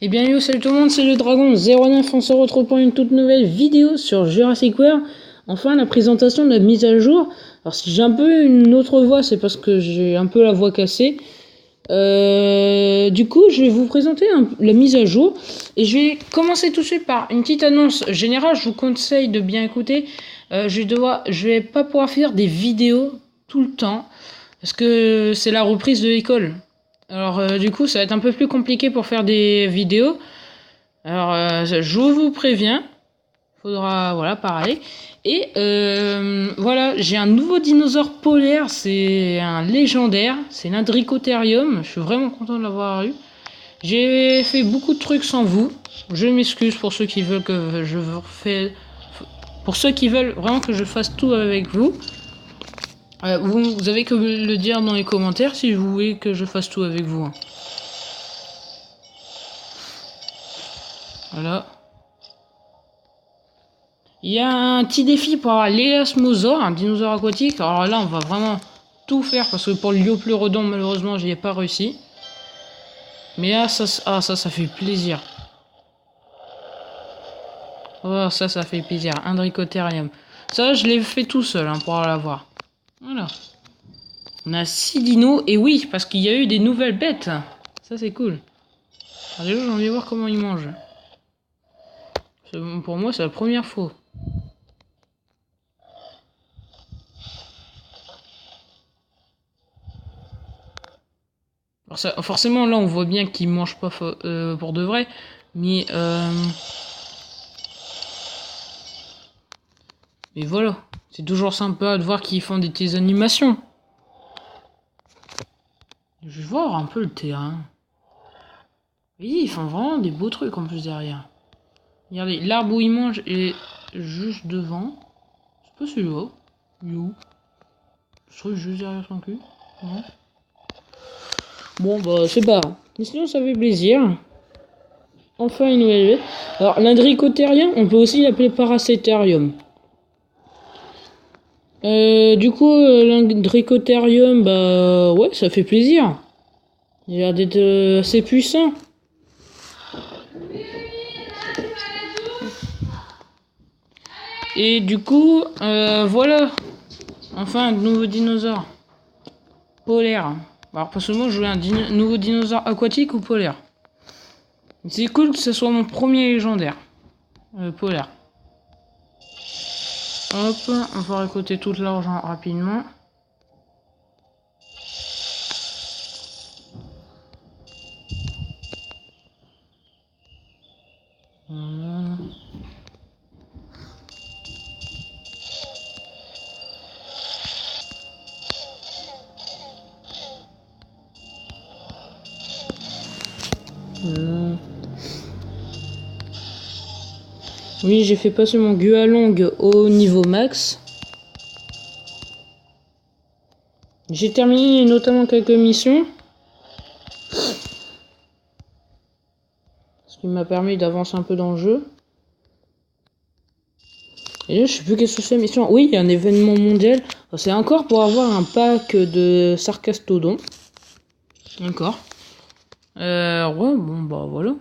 Eh bien yo, salut tout le monde, c'est le Dragon 09, on se retrouve pour une toute nouvelle vidéo sur Jurassic World. Enfin, la présentation de la mise à jour. Alors si j'ai un peu une autre voix, c'est parce que j'ai un peu la voix cassée. Du coup, je vais vous présenter la mise à jour. Et je vais commencer tout de suite par une petite annonce générale. Je vous conseille de bien écouter. Je vais pas pouvoir faire des vidéos tout le temps. Parce que c'est la reprise de l'école. Alors du coup ça va être un peu plus compliqué pour faire des vidéos. Alors je vous préviens, faudra voilà pareil. Et voilà, j'ai un nouveau dinosaure polaire, c'est un légendaire, c'est l'Indricotherium. Je suis vraiment content de l'avoir eu. J'ai fait beaucoup de trucs sans vous. Je m'excuse pour ceux qui veulent que je refais, pour ceux qui veulent vraiment que je fasse tout avec vous. Vous avez que le dire dans les commentaires si vous voulez que je fasse tout avec vous. Voilà. Il y a un petit défi pour avoir l'élasmosaure, un dinosaure aquatique. Alors là, on va vraiment tout faire parce que pour le Liopleurodon, malheureusement, j'y ai pas réussi. Mais là, ça fait plaisir. Oh, ça fait plaisir. Indricotherium. Ça, je l'ai fait tout seul pour l'avoir. Voilà. On a 6 dinos. Et oui, parce qu'il y a eu des nouvelles bêtes. Ça, c'est cool. Alors déjà, j'ai envie de voir comment ils mangent. Pour moi, c'est la première fois. Alors ça, forcément, là, on voit bien qu'ils mangent pas pour de vrai. Mais voilà. C'est toujours sympa de voir qu'ils font des petites animations. Je vais voir un peu le terrain. Oui, ils font vraiment des beaux trucs en plus derrière. Regardez, l'arbre où ils mangent est juste devant. C'est pas celui-là. Il est où? Je trouve juste derrière son cul. Ouais. Bon, bah, c'est pas grave. Mais sinon, ça fait plaisir. Enfin, une nouvelle bête. Alors, l'Indricotherium, on peut aussi l'appeler Paraceterium. Du coup, l'Indricotherium, bah, ouais, ça fait plaisir. Il a l'air d'être assez puissant. Et du coup, voilà. Enfin, un nouveau dinosaure. Polaire. Alors, personnellement, je voulais un nouveau dinosaure aquatique ou polaire. C'est cool que ce soit mon premier légendaire. Polaire. Hop, on va récolter tout l'argent rapidement. Voilà. Oui, j'ai fait passer mon Gualong au niveau max. J'ai terminé notamment quelques missions. Ce qui m'a permis d'avancer un peu dans le jeu. Et là, je sais plus qu'est-ce que c'est mission. Oui, il y a un événement mondial. C'est encore pour avoir un pack de Sarcastodon. D'accord. Ouais, bon, bah voilà.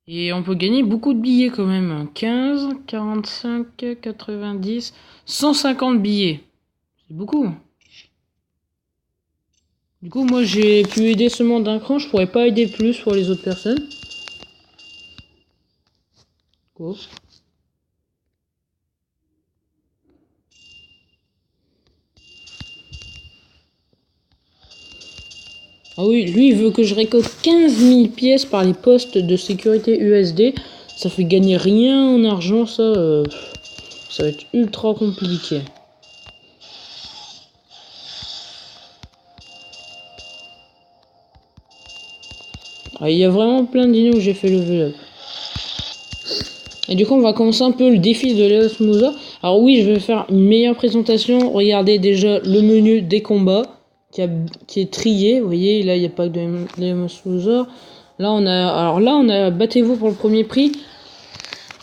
Et on peut gagner beaucoup de billets quand même. 15, 45, 90, 150 billets. C'est beaucoup. Du coup, moi, j'ai pu aider seulement d'un cran. Je pourrais pas aider plus pour les autres personnes. Quoi ? Ah oui, lui, il veut que je récolte 15 000 pièces par les postes de sécurité USD. Ça fait gagner rien en argent, ça va être ultra compliqué. Ah, il y a vraiment plein de dinos où j'ai fait level up. Et du coup, on va commencer un peu le défi de l'Elasmosaure. Alors oui, je vais faire une meilleure présentation. Regardez déjà le menu des combats qui est trié. Vous voyez, là, il n'y a pas que de l'Elasmosaure. Là, on a battez-vous pour le premier prix.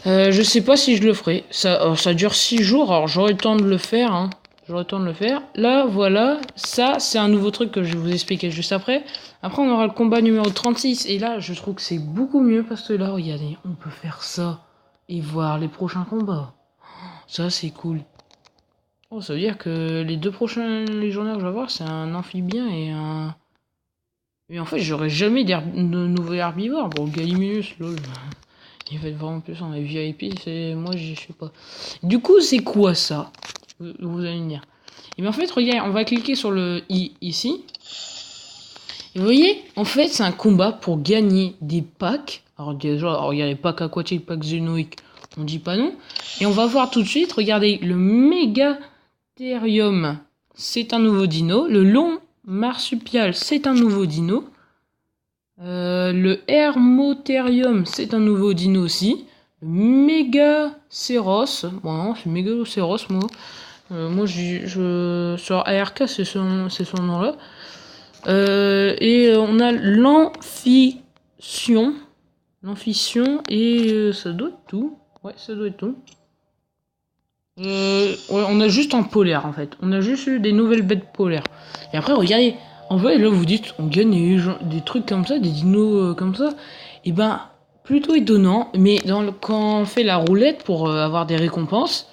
Je sais pas si je le ferai. Ça dure 6 jours, alors j'aurai le temps de le faire. Hein. Je retourne le faire. Là, voilà. Ça, c'est un nouveau truc que je vais vous expliquer juste après. Après, on aura le combat numéro 36. Et là, je trouve que c'est beaucoup mieux parce que là, regardez, on peut faire ça et voir les prochains combats. Ça, c'est cool. Oh, ça veut dire que les 2 prochains légionnaires que je vais avoir, c'est un amphibien et un... Mais en fait, j'aurais jamais de nouveaux herbivores. Bon, Gallimimus, lol. Il va être vraiment plus en VIP, c'est... Moi, je sais pas. Du coup, c'est quoi ça? Vous allez me dire. Et bien en fait, regardez, on va cliquer sur le i ici. Et vous voyez, en fait, c'est un combat pour gagner des packs. Alors déjà, regardez, pack aquatique, pack zénoïque, on dit pas non. Et on va voir tout de suite, regardez, le Mégatherium, c'est un nouveau dino. Le long marsupial, c'est un nouveau dino. Le Hermotherium, c'est un nouveau dino aussi. Le Mégacéros, bon non, c'est Mégacéros moi. Moi, sur ARK, c'est son nom-là. Et on a l'Amphition. Et ça doit être tout. Ouais, ça doit être tout. Ouais, on a juste en polaire, en fait. On a juste eu des nouvelles bêtes polaires. Et après, regardez. En fait, là, vous dites, on gagne des trucs comme ça, des dinos comme ça. Et ben, plutôt étonnant. Mais quand on fait la roulette pour avoir des récompenses,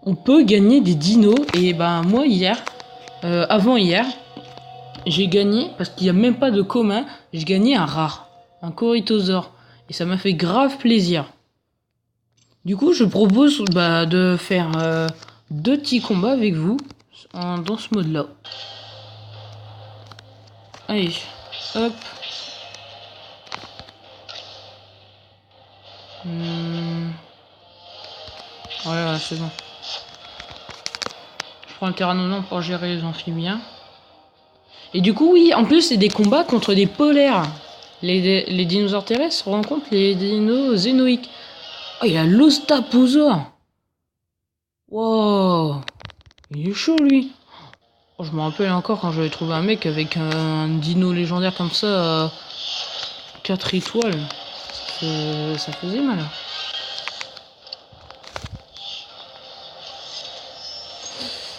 on peut gagner des dinos. Et ben moi hier, avant-hier, j'ai gagné, parce qu'il n'y a même pas de commun, j'ai gagné un rare, un Corythosaure. Et ça m'a fait grave plaisir. Du coup, je propose de faire 2 petits combats avec vous dans ce mode-là. Allez, hop. Voilà, c'est bon. Je prends le terrain pour gérer les amphibiens. Et du coup, oui, en plus, c'est des combats contre des polaires. Les dinosaures terrestres rencontrent les dinos zénoïques. Oh, il a l'Ostaposaure. Wow. Il est chaud, lui. Oh, je me rappelle encore quand j'avais trouvé un mec avec un dino légendaire comme ça, 4 étoiles. Ça faisait mal.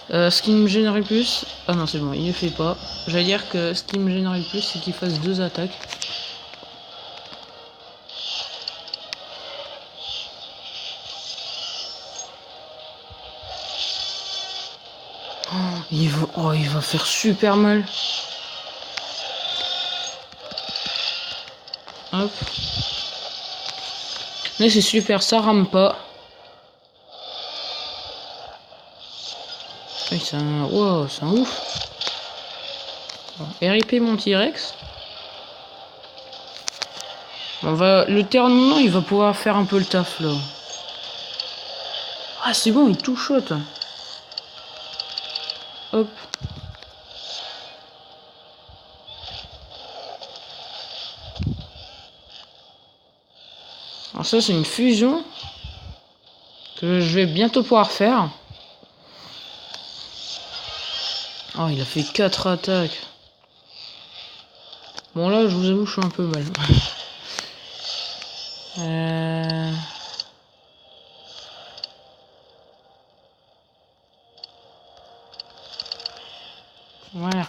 Ce qui me gênerait le plus... Ah non, c'est bon, il ne fait pas. J'allais dire que ce qui me gênerait le plus, c'est qu'il fasse 2 attaques. Il va faire super mal. Hop. Mais c'est super, ça rame pas. Oui, c'est un... Wow, c'est un ouf. Bon, RIP mon T-Rex. Le terrain, il va pouvoir faire un peu le taf, là. Ah, c'est bon, il touche. Hop. Alors ça, c'est une fusion que je vais bientôt pouvoir faire. Oh, il a fait 4 attaques. Bon, là, je vous avoue, je suis un peu mal. Voilà.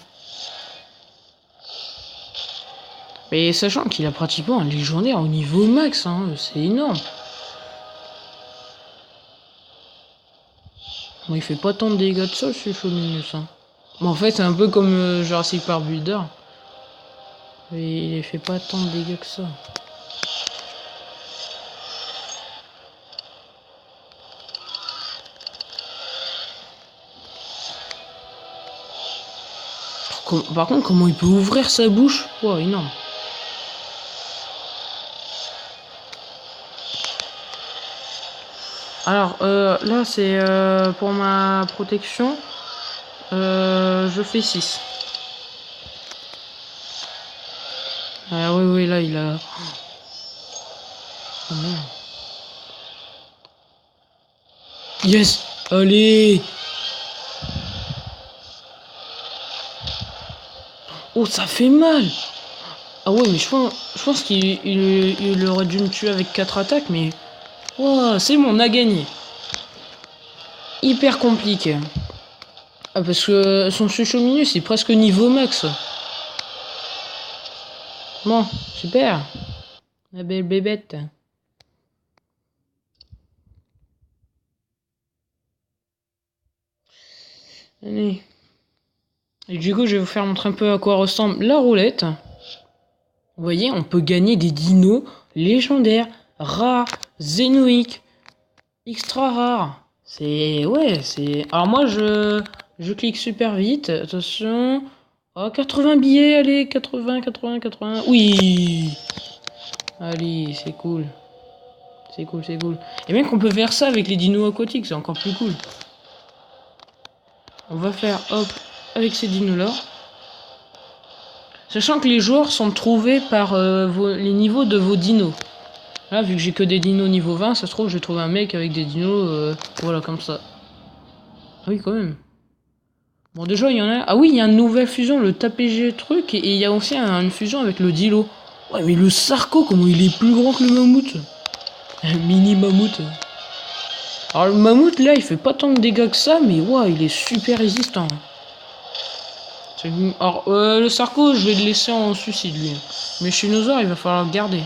Mais sachant qu'il a pratiquement un légionnaire au niveau max, hein, c'est énorme. Bon, il fait pas tant de dégâts de sol, ce Chauminus. Hein. Bon, en fait, c'est un peu comme Jurassic Park Builder. Mais il fait pas tant de dégâts que ça. Par contre, comment il peut ouvrir sa bouche? Wow, énorme. Alors, là, c'est pour ma protection. Je fais 6. Ah oui, là, il a... Oh merde. Yes! Allez! Oh, ça fait mal! Ah ouais, mais je pense qu'il aurait dû me tuer avec 4 attaques, mais... Oh, c'est bon, on a gagné. Hyper compliqué. Ah, parce que son Sushominus c'est presque niveau max. Bon, super. La belle bébête. Allez. Et du coup, je vais vous faire montrer un peu à quoi ressemble la roulette. Vous voyez, on peut gagner des dinos légendaires, rares, zénoïques, extra rares. C'est... Ouais, c'est... Alors moi, je clique super vite. Attention. Oh, 80 billets, allez, 80, 80, 80. Oui. Allez, c'est cool. C'est cool, c'est cool. Et même qu'on peut faire ça avec les dinos aquatiques, c'est encore plus cool. On va faire, hop, avec ces dinos-là. Sachant que les joueurs sont trouvés par les niveaux de vos dinos. Là, vu que j'ai que des dinos niveau 20, ça se trouve, je vais trouver un mec avec des dinos, voilà, comme ça. Ah oui, quand même. Bon, déjà, il y en a... Ah oui, il y a une nouvelle fusion, le TPG truc, et il y a aussi une fusion avec le Dilo. Ouais, mais le Sarco, comment il est plus grand que le mammouth. Un mini mammouth. Alors, le mammouth, là, il fait pas tant de dégâts que ça, mais ouais, il est super résistant. Alors, le Sarco, je vais le laisser en suicide, lui. Mais Shinosaur, il va falloir le garder.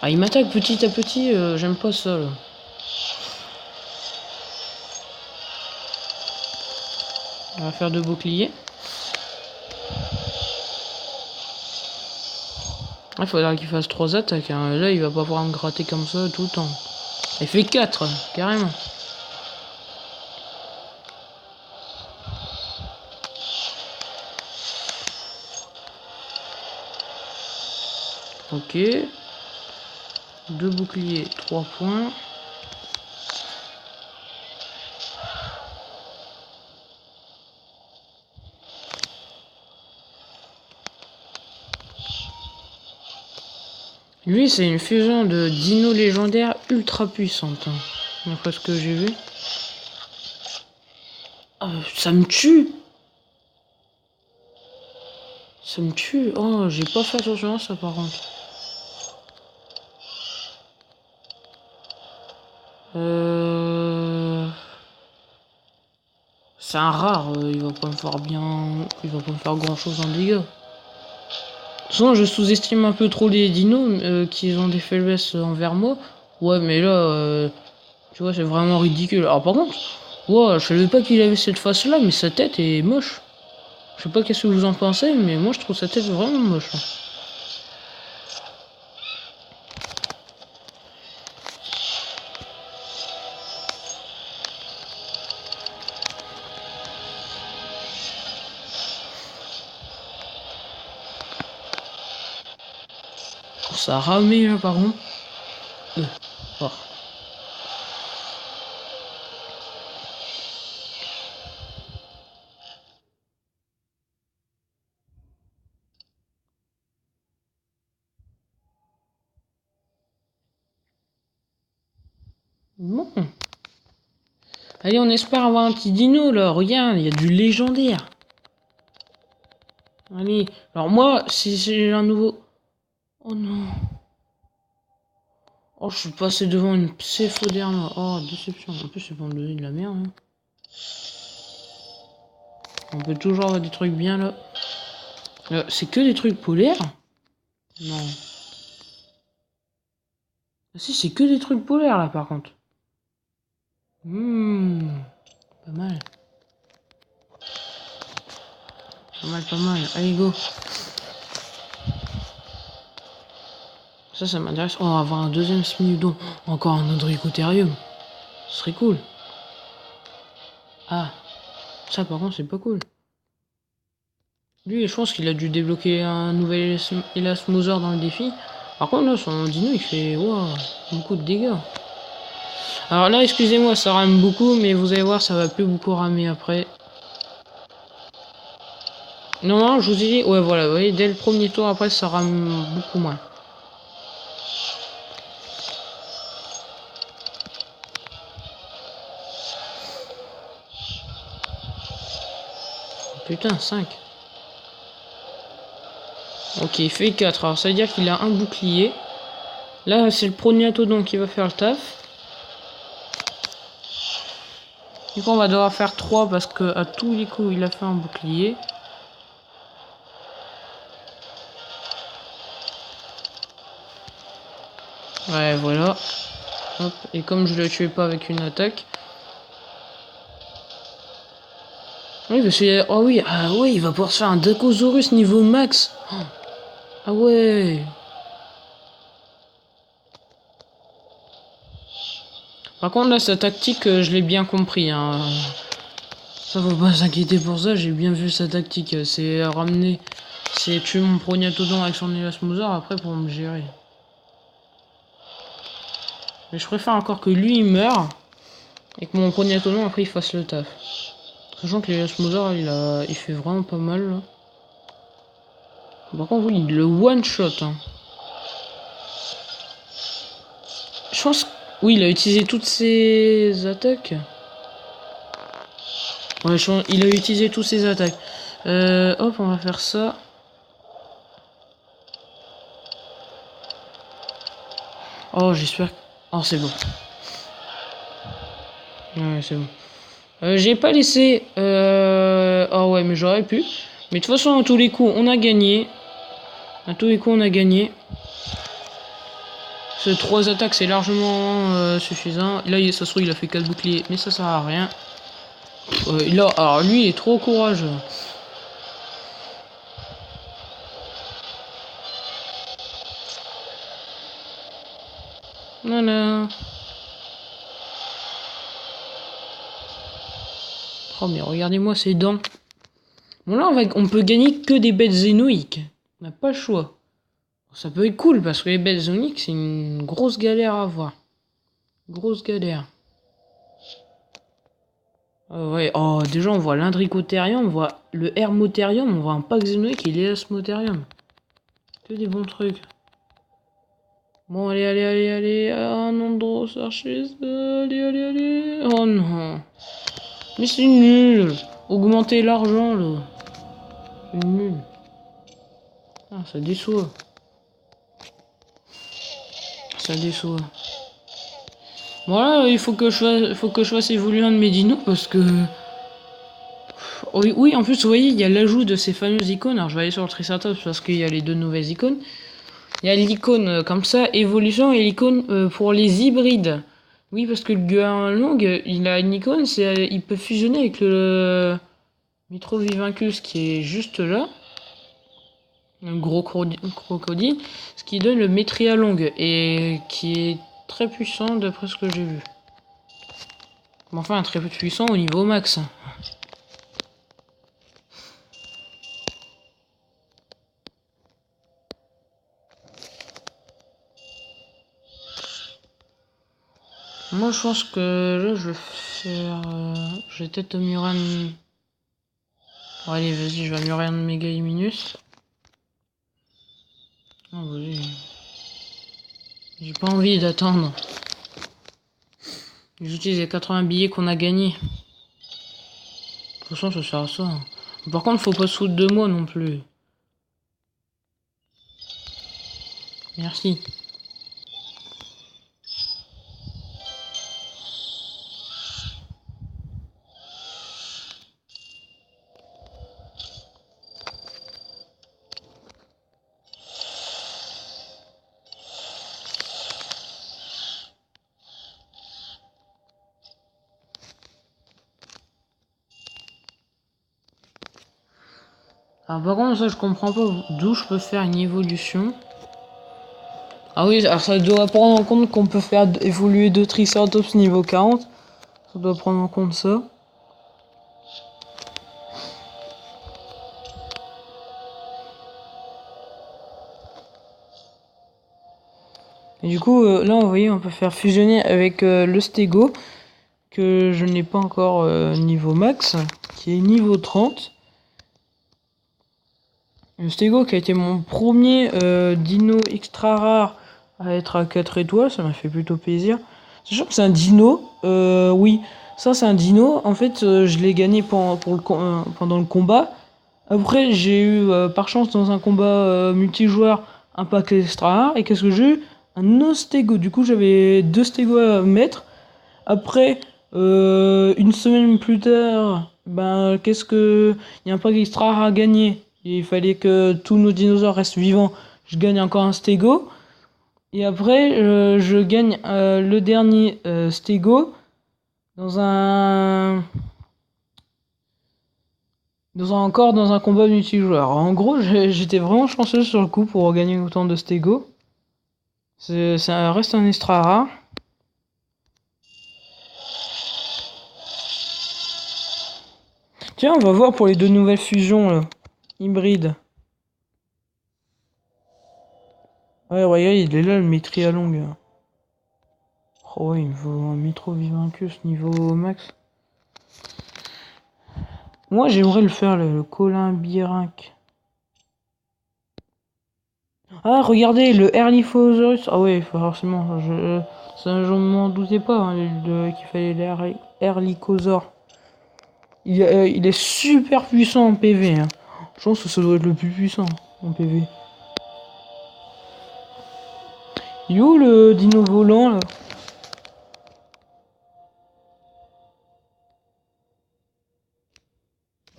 Ah, il m'attaque petit à petit, j'aime pas ça, là. On va faire 2 boucliers. Il faudra qu'il fasse 3 attaques, hein. Là, il va pas pouvoir me gratter comme ça tout le temps. Il fait 4, carrément. Ok. 2 boucliers, 3 points. Lui, c'est une fusion de dinos légendaires ultra puissante. D'après ce que j'ai vu. Ah, ça me tue! Ça me tue! Oh, j'ai pas fait attention à ça par contre. C'est un rare, il va pas me faire bien... Il va pas me faire grand chose en dégâts. Souvent, je sous-estime un peu trop les dinos qui ont des faiblesses envers moi. Ouais, mais là, tu vois, c'est vraiment ridicule. Alors par contre, ouais, je savais pas qu'il avait cette face-là, mais sa tête est moche. Je sais pas qu'est-ce que vous en pensez, mais moi je trouve sa tête vraiment moche. Ça a ramé là par contre. Oh. Bon. Allez, on espère avoir un petit dino là. Regarde, il y a du légendaire. Allez. Alors moi, si j'ai un nouveau... Oh non. Oh, je suis passé devant une pseudo-derme. Oh, déception. En plus, c'est pour me donner de la merde. Hein. On peut toujours avoir des trucs bien là. C'est que des trucs polaires? Non. Ah, si, c'est que des trucs polaires là par contre. Pas mal. Pas mal, pas mal. Allez, go. Ça m'intéresse. Oh, on va avoir un deuxième Smiudon. Encore un Odricotherium. Ce serait cool. Ah. Ça, par contre, c'est pas cool. Lui, je pense qu'il a dû débloquer un nouvel Elasmosaur dans le défi. Par contre, là, son dino, il fait wow, beaucoup de dégâts. Alors là, excusez-moi, ça rame beaucoup, mais vous allez voir, ça va plus beaucoup ramer après. Non, je vous ai dit, ouais, voilà, vous voyez, dès le premier tour, après, ça rame beaucoup moins. Putain, 5. Ok, il fait 4. Alors, ça veut dire qu'il a un bouclier. Là, c'est le Prognathodon qui va faire le taf. Du coup, on va devoir faire 3 parce que à tous les coups, il a fait un bouclier. Ouais, voilà. Hop. Et comme je le tuais pas avec une attaque. Oui, parce que... Oh oui, ah ouais, il va pouvoir se faire un Dacosaurus niveau max. Ah ouais. Par contre, là, sa tactique, je l'ai bien compris. Hein. Ça, faut pas s'inquiéter pour ça, j'ai bien vu sa tactique. C'est ramener... C'est tuer mon Prognathodon avec son Elasmosaure après pour me gérer. Mais je préfère encore que lui, il meure. Et que mon Prognathodon, après, il fasse le taf. Sachant que l'Elasmosaure, il fait vraiment pas mal, là. Par contre, oui, il le one-shot. Hein. Je pense... Oui, il a utilisé toutes ses attaques. Ouais, il a utilisé toutes ses attaques. Hop, on va faire ça. Oh, j'espère... Oh, c'est bon. Ouais, c'est bon. J'ai pas laissé... Oh ouais, mais j'aurais pu. Mais de toute façon, à tous les coups, on a gagné. À tous les coups, on a gagné. Ces 3 attaques, c'est largement suffisant. Là, ça se trouve, il a fait 4 boucliers, mais ça sert à rien. Là, alors lui, il est trop courageux. Voilà. Oh, mais regardez-moi ces dents. Bon, là, on peut gagner que des bêtes zénoïques. On n'a pas le choix. Ça peut être cool, parce que les bêtes zénoïques, c'est une grosse galère à avoir. Grosse galère. Ouais, oh, déjà, on voit l'Indricotherium, on voit le Hermotherium, on voit un pack zénoïque et l'Elasmotherium. Que des bons trucs. Bon, allez, allez, allez, allez. Ah, Nandros, Archis. Allez. Oh non. Mais c'est nul. Augmenter l'argent, là. C'est nul. Ah, ça déçoit. Ça déçoit. Bon, là, il faut que je fasse évoluer un de mes dinos parce que... Oui, en plus, vous voyez, il y a l'ajout de ces fameuses icônes. Alors, je vais aller sur le Triceratops parce qu'il y a les 2 nouvelles icônes. Il y a l'icône comme ça, évolution, et l'icône pour les hybrides. Oui, parce que le Guanlong, il a une icône, il peut fusionner avec le Mitrovivincus qui est juste là. Un gros crocodile. Ce qui donne le Metrialong, et qui est très puissant d'après ce que j'ai vu. Enfin, très puissant au niveau max. Moi, je pense que là, je vais faire... je vais peut-être Muran... Bon, allez, vas-y, je vais Muran Mega Iminus. Oh, vas-y. J'ai pas envie d'attendre. J'utilise les 80 billets qu'on a gagnés. De toute façon, ça sert à ça. Par contre, faut pas se foutre de moi non plus. Merci. Alors par contre, ça je comprends pas d'où je peux faire une évolution. Ah oui, alors ça doit prendre en compte qu'on peut faire évoluer 2 Triceratops niveau 40. Ça doit prendre en compte ça. Et du coup, là, vous voyez, on peut faire fusionner avec le Stego, que je n'ai pas encore niveau max, qui est niveau 30. Le Stego qui a été mon premier dino extra rare à être à 4 étoiles, ça m'a fait plutôt plaisir. Sachant que c'est un dino, oui, ça c'est un dino, en fait je l'ai gagné pendant le combat. Après j'ai eu par chance dans un combat multijoueur un pack extra rare, et qu'est-ce que j'ai eu? un autre stégo. Du coup, j'avais 2 stégos à mettre. Après, une semaine plus tard, ben, il y a un pack extra rare à gagner. Il fallait que tous nos dinosaures restent vivants. Je gagne encore un stégo. Et après, je gagne le dernier stégo dans encore dans un combat multijoueur. En gros, j'étais vraiment chanceux sur le coup pour gagner autant de stégo. Ça reste un extra rare. Tiens, on va voir pour les 2 nouvelles fusions là. Hybrides. Ouais, regarde, il est là le Métrialong. Oh ouais, il me faut un Mitro Vivincus niveau max. Moi, j'aimerais le faire, le Colin Birinck. Ah, regardez, le Erliphosaurus. Ah ouais, forcément, ça, je m'en doutais pas, hein, qu'il fallait l'Erlicosaure. Il est super puissant en PV. Hein. Je pense que ça doit être le plus puissant en PV. Il est où le dino volant là?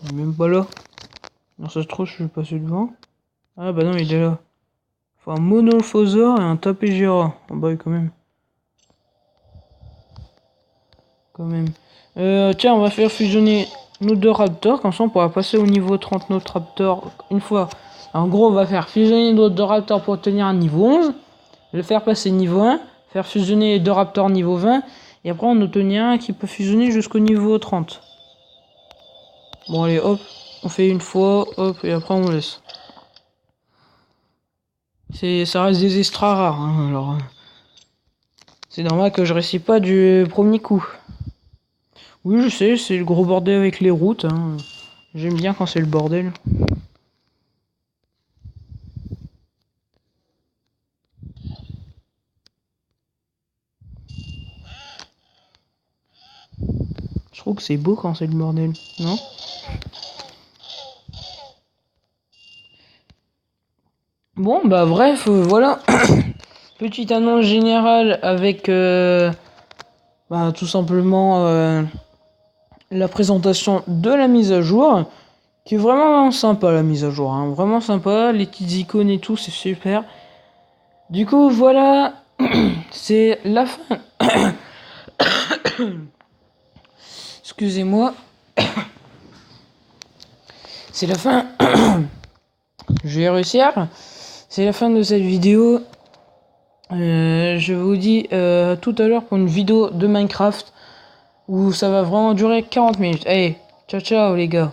Il est même pas là. Non, ça se trouve, je suis passé devant. Ah bah non, il est là. Faut un Monophosaure et un Tapejara. Oh bah quand même. Quand même. Tiens, on va faire fusionner nos 2 raptors. Comme ça, on pourra passer au niveau 30 notre raptor une fois. En gros, on va faire fusionner nos 2 raptors pour obtenir un niveau 11. Le faire passer niveau 1. Faire fusionner les 2 raptors niveau 20. Et après, on obtenir un qui peut fusionner jusqu'au niveau 30. Bon, allez, hop. On fait une fois, hop, et après, on laisse. Ça reste des extras rares, hein, alors. C'est normal que je réussis pas du premier coup. Oui, je sais, c'est le gros bordel avec les routes. Hein. J'aime bien quand c'est le bordel. Je trouve que c'est beau quand c'est le bordel, non? Bon, bah bref, voilà. Petite annonce générale avec bah, tout simplement la présentation de la mise à jour. Qui est vraiment sympa la mise à jour, hein. Vraiment sympa. Les petites icônes et tout, c'est super. Du coup, voilà. C'est la fin. Excusez-moi. C'est la fin. Je vais réussir. C'est la fin de cette vidéo. Je vous dis tout à l'heure pour une vidéo de Minecraft où ça va vraiment durer 40 minutes. Allez, ciao ciao les gars.